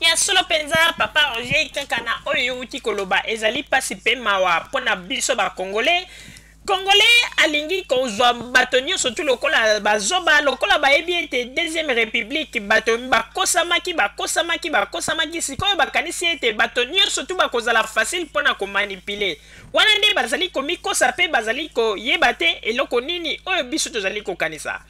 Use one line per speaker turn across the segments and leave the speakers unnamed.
ya solo penza papa Roger kakana oyo uti koloba ezali pasi pe mawa pona biso ba congolais alingi kozwa bato nyonso tu lokola bazoba lokola bayebi ete deuxième république bato bakosamaki sikoyo bakanisi ete bato nyonso tu bakozala facile mpona komanipule wana nde bazali komikosa mpe bazali koyeba te eloko nini oyo biso tozali kokanisa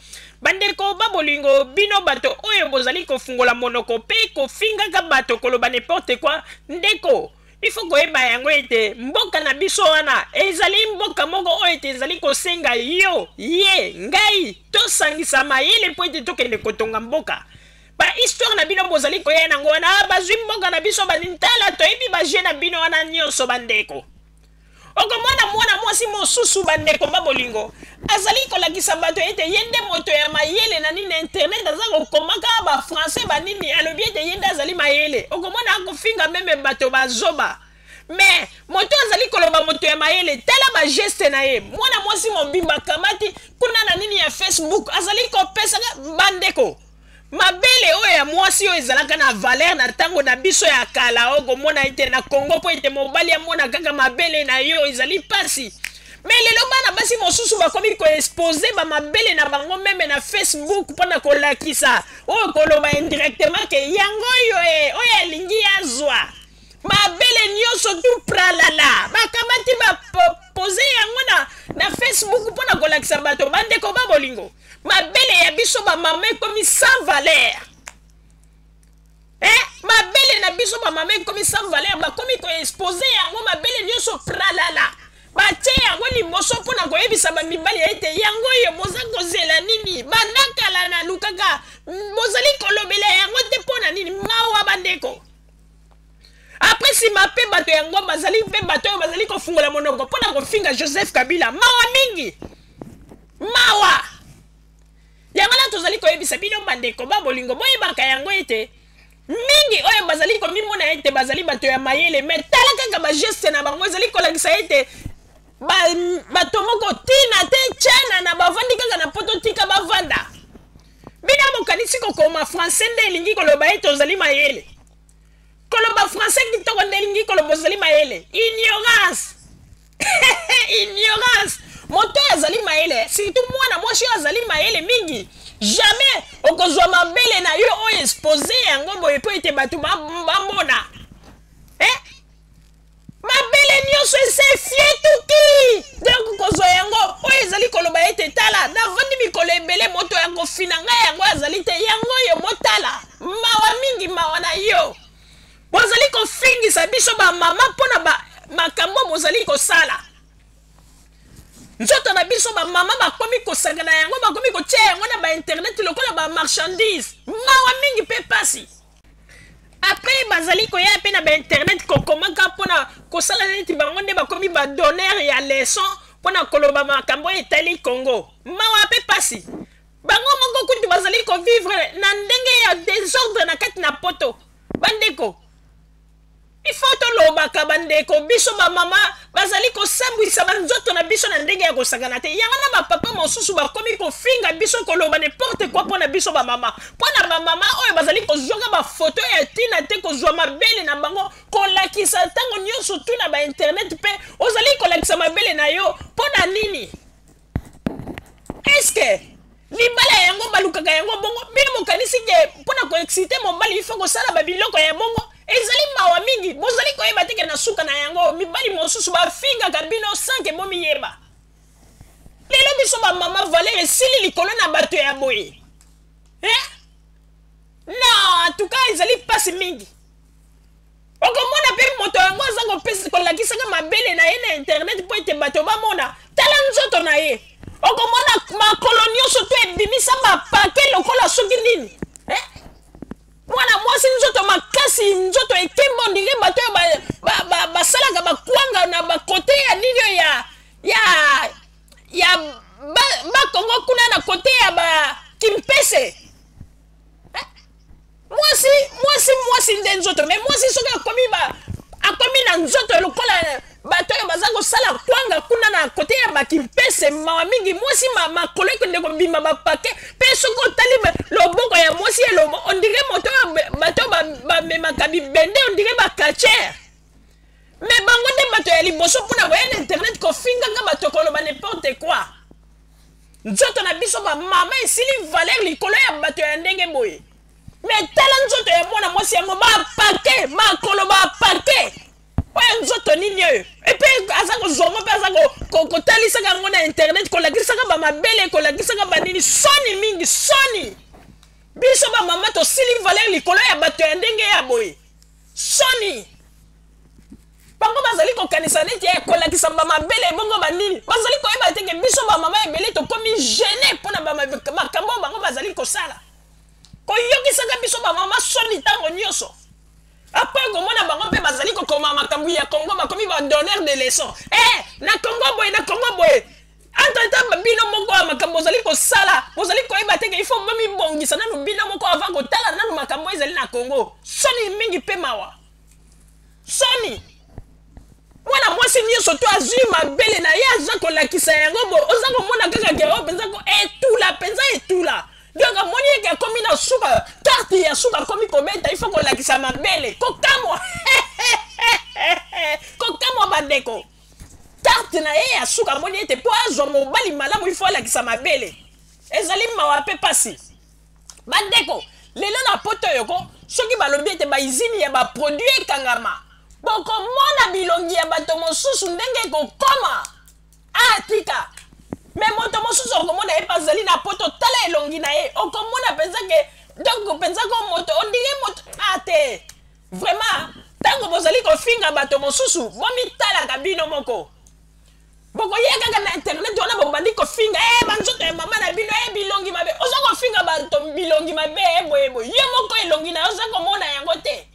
bandeko babolingo bino bato oyo bozali kofungola monoko mpe kofingaka bato koloba n'importe quoi ndeko il faut koyeba yango ete mboka na biso wana ezali mboka moko oyo ete ezali kosenga yo ye ngai tosangisa mayele mpo ete tokende kotonga mboka bahistoire na bino bozali koya nango wana bazwi mboka na biso banintala toyebi baje na bino wana nyonso bandeko okomona mwana mwasi mosusu bandeko babolingo azali kolakisa bato ete ye nde moto ya mayele na nini internet aza kokomaka bafrançais banini alobi ete ye nde azali mayele okomona akofinga meme bato bazoba me moto azali koloba moto ya mayele tala bageste na ye mwana mwasi mobimba kamati kuna na nini ya Facebook azali kopesaka bandeko mabele oyo ya mwasi oyo ezalaka na valeur na ntango na biso ya kala okomona ete na Congo po ete mobali amona kaka mabele na yo ezali pasi me lelo bana basi mosusu bakomi koexpose bamabele na bango meme na Facebook mpona kolakisa oyo koloba indirectement ke yango oyo oyo alingi azwa mabele nyonso tu pralala bakamati bapose yango na Facebook mpona kolakisa bato bandeko babolingo mabele ya biso bamama ekomi sans valeur mabele na biso bamama ekomi sans valeur bakomi koexpose yango mabele nyonso pralala batie yango liboso mpona koyebisa bamibali ete yango oyo boza kozela nini bandakala na lukaka bozali kolobela yango te mpona nini mawa bandeko après sima mpe bato yango bazali mpe bato oyo bazali kofungola monoko mpona kofinga Joseph Kabila mawa mingi mawa yango na tozali koyebisa bino bandeko babolingo boyebaka yango ete mingi oyo bazali komimona ete bazali bato ya mayele me tala kaka bageste na bango ezali kolakisa ete bato moko tina te tiana na bavandi kaka na poto tika bavanda bina mokanisi kokoma français nde elingi koloba ete ozali mayele koloba français kitoko nde elingi koloba ozali mayele ignorance ignorance moto azali mayele surtout mwana mwasi oyo azali mayele mingi jamais okozwa mabele na yo oyo expose yango boye po ete bato bamona mabele nyonso esefie tuki donc kozwa yango oyo ezali koloba ete tala navandi mikolo ebele moto ya kofina ngai yango azali te yango oyo motala mawa mingi mawa na yo bozali kofingisa biso bamama mpona makambo bozali kosala nzoto na biso bamama bakomi kosangana yango bakomi kotia yango na bainternet lokola bamarchandise mawa mingi mpe pasi après bazali koya mpe na bainternet kokomaka mpona kosala neti bango nde bakomi badonner ya leson mpona koloba makambo etali Congo mawa mpe pasi bango moko kutu bazali kovivre na ndenge ya désordre na kati na poto bandeko il faut tolobaka bandeko biso bamama bazali kosambwisa banzoto na biso na ndenge ya kosangana te yango na bapapa mosusu bakomi kofinga biso koloba n'importe quoi mpona biso bamama mpona bamama oyo bazali kozwaka bafoto ya ntina te kozwa mabele na bango kolakisa ntango nyonso tu na bainternet mpe ozali kolakisa mabele na yo mpona nini eske libala yango balukaka yango bongo bino mokanisi ke mpona koexcite mobali ifo kosala babiloko ya bongo ezali mawa mingi bozali koyeba teke na suka na yango mibali mosusu bafingaka bino sanke bomiyeba lelo biso bamama valer esili likolo na bato ya boye non en tout cas ezali pasi mingi okomona mpe moto yango aza kolakisaka mabele na ye na internet mpo ete bato bamona tala nzoto na ye okomona makolo nyonso to ebimisa bapake lokola soki nini mwana mwasi nzoto makasi nzoto ekembo ndenge bato oyo basalaka bakwanga na bakote ya nini ya bakongo kuna na kote ya bakimpese mwasi nde nzoto me mwasi soki akomi na nzoto lokola bato oyo baza kosala kwanga kuna na kote ya bakimpese mawa mingi mwasi makolo ekende kobima bapake mpe soki otali loboko ya mwasi elobo ondire moto oyo bato bamemaka bibende ondire bakacher me bango nde bato ya liboso mpona koya na internet kofinganga bato koloba n'importe quoi nzoto na biso bamama esili valeur likolo ya bato ya ndenge boye me tala nzoto ya mwana mwasi yango bapake makolo bapake oyo nzoto nini oyo epe aza kozongo mpe aza kotalisaka yango na internet kolakisaka bamabele kolakisaka banini soni mingi soni biso bamama tosili valeur likolo ya bato ya ndenge ya boye soni bango bazali kokanisa neti ya kolakisa bamabele ebongo banini bazali koyeba teke biso bamama ebele tokomi gene mpona makambo bango bazali kosala koyokisaka biso bamama soni ntango nyonso après komona bango mpe bazali kokoma makambo ya Congo bakomi badonneur de leçon na Congo boye entre bino moko ya makambo bozali kosala bozali koyeba teke il faut bomibongisa nanu bino moko avant kotala nanu makambo ezali na Congo soni mingi mpe mawa soni mwana mwasi nyonso to azwi mabele na ye aza kolakisa yango boye oza komona kaka kero mpenza etula donc amoni eke akomi na suka karte ya suka akomi kobeta ifo kolakisa mabele kokamwa bandeko karte na ye ya suka amoni ete mpo azwa mobali malamu ifo alakisa mabele ezali mawa mpe pasi bandeko lelo na poto yoko soki balobi ete baizini ya baproduit ekangama bokomona bilongi ya bato mosusu ndenge ekokoma atika me moto mosusu okomona ye bazali na poto tala elongi na ye okomona mpenza ke donc mpenza ko moto ondire moto ate vraiment ntango bozali kofinga bato mosusu bomitalaka bino moko bokoya kaka na internet wana bobandi kofinga banzoto ya mama na bino bilongi mabe oza kofinga bato bilongi mabe eboyeboye ye moko elongi na yo oza komona yango te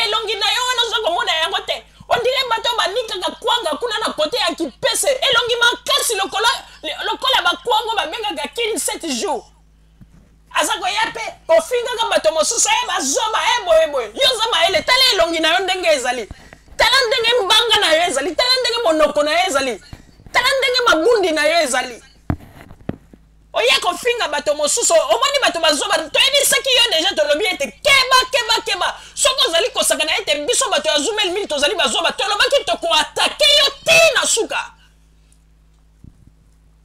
elongi na yo wana oza komona yango te ondire bato banikaka kwanga kuna na kote ya kipese elongi makasi lokola bakwango babengaka 7 jours aza koya mpe kofingaka bato mosusu bazoba boyeboye yo oza mayele tala elongi na yo ndenge ezali tala ndenge mbanga na yo ezali tala ndenge monoko na yo ezali tala ndenge mabundi na yo ezali oya kofinga bato mosusu omoni bato bazoba toyebisaki yo deja tolobi ete keba soki ozali kosakana ete biso bato ya zumel mili tozali bazoba tolobaki tokoatake yo te na suka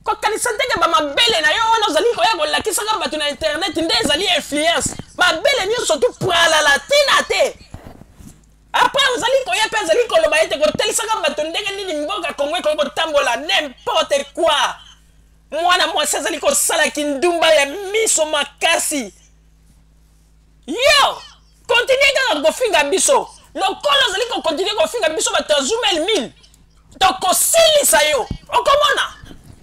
kokanisa ndenge bamabele na yo wana ozali koya kolakisaka bato na internet nde ezali influence mabele nyonso tu pralala tina te après ozali koya mpe azali koloba ete kotelisaka bato ndenge nini mboka Kongo ekoki kotambola n'importe quoi mwana mwasi azali kosala kindumba ya miso makasi yo continue kaka kofinga biso lokolo ozali kokontinue kofinga biso bato ya zumel mil tokosilisa yo okomona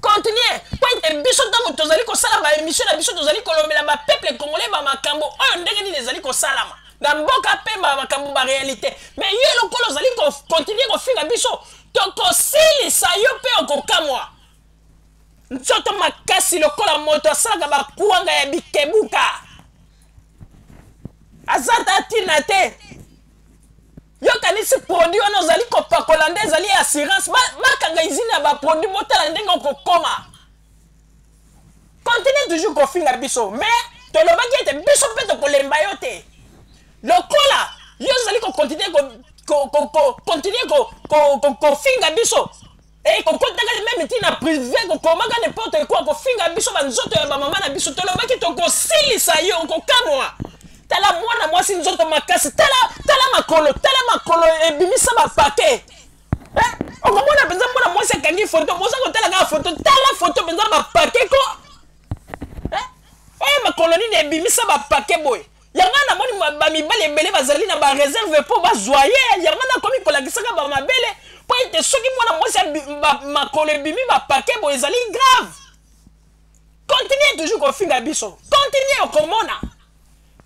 continue po ete biso ntango tozali kosala baémission na biso tozali kolobela bapeuple congolais bamakambo oyo ndenge nini ezali kosalama na mboka mpe bamakambo baréalité mais yo lokolo ozali kokontinue kofinga biso tokosilisa yo mpe okokamwa nzoto makasi lokola moto asalaka bakuwanga ya bikebuka azata tina te yokanisi produit wana ozali kopakola nde ezali assurance bakanga izini ya baproduit botala ndenge okokoma continue toujours kofinga biso mais tolobaki ete biso mpe tokolemba yo te lokola yo ozali kocontinue kofinga biso kokotaka meme tina privé kokomaka n'importe quoi kofinga biso banzoto ya bamama na biso tolobaki tokosilisa yo kokamwa tala mwana mwasi nzoto makasi tala makolo ebimisa bapake okomona mpenza mwana mwasi akangi foto boza kotala kaka foto tala foto mpenza bapake ko oyo makolo nini ebimisa bapake boye yango namoni bamibali ebele bazali na bareserve mpo bazwa ye yango nakomi kolakisaka bamabele mpo ete soki mwana mwasi makolo ebimi bapake boye ezali grave continue toujours kofinga biso continue okomona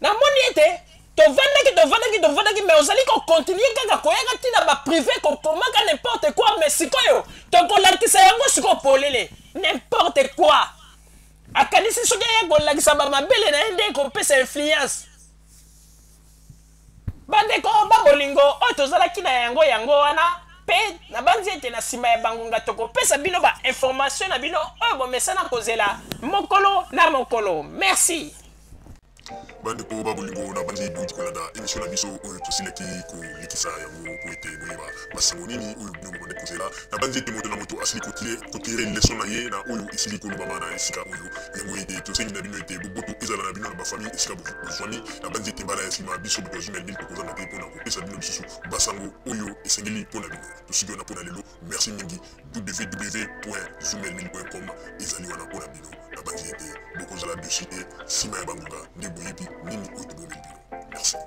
namoni ete tovandaki mais ozali kocontinue kaka koyaka ntina baprivé kokomaka n'importe quoi mais sikoyo tokolakisa yango sikoyo polele n'importe quoi akanisi soki aya kolakisa bamabele na ye nde kopesa influence bandeko babolingo oyo tozalaki na yango wana pe na banzi ete na sima ya bangonga tokopesa bino ba information na bino oyo bomesana kozela mokolo na mokolo. Merci.
Bande ko babulingo na bandi duti kolanda émission na biso oyo tosileki ko likisa yango ko ete boyeba basango nini oyo bino bande kozela na bandi te moto na moto asili kotire leçon na ye na oyo isili ko bama na esika oyo yango ete tosengi na bino ete boboto ezala na bino na ba famille esika bozwani na bandi te mbala esima biso bo zumel mil ko zana te pona ko pesa bino bisusu basango oyo esengeli pona bino tosigi na pona lelo. Merci mingi. www.zumelmil.com ezali wana pona bino na bandi ete bokozala dessus sima ya bangonga nde boyebi nini oyo tobomeli bino. Merci.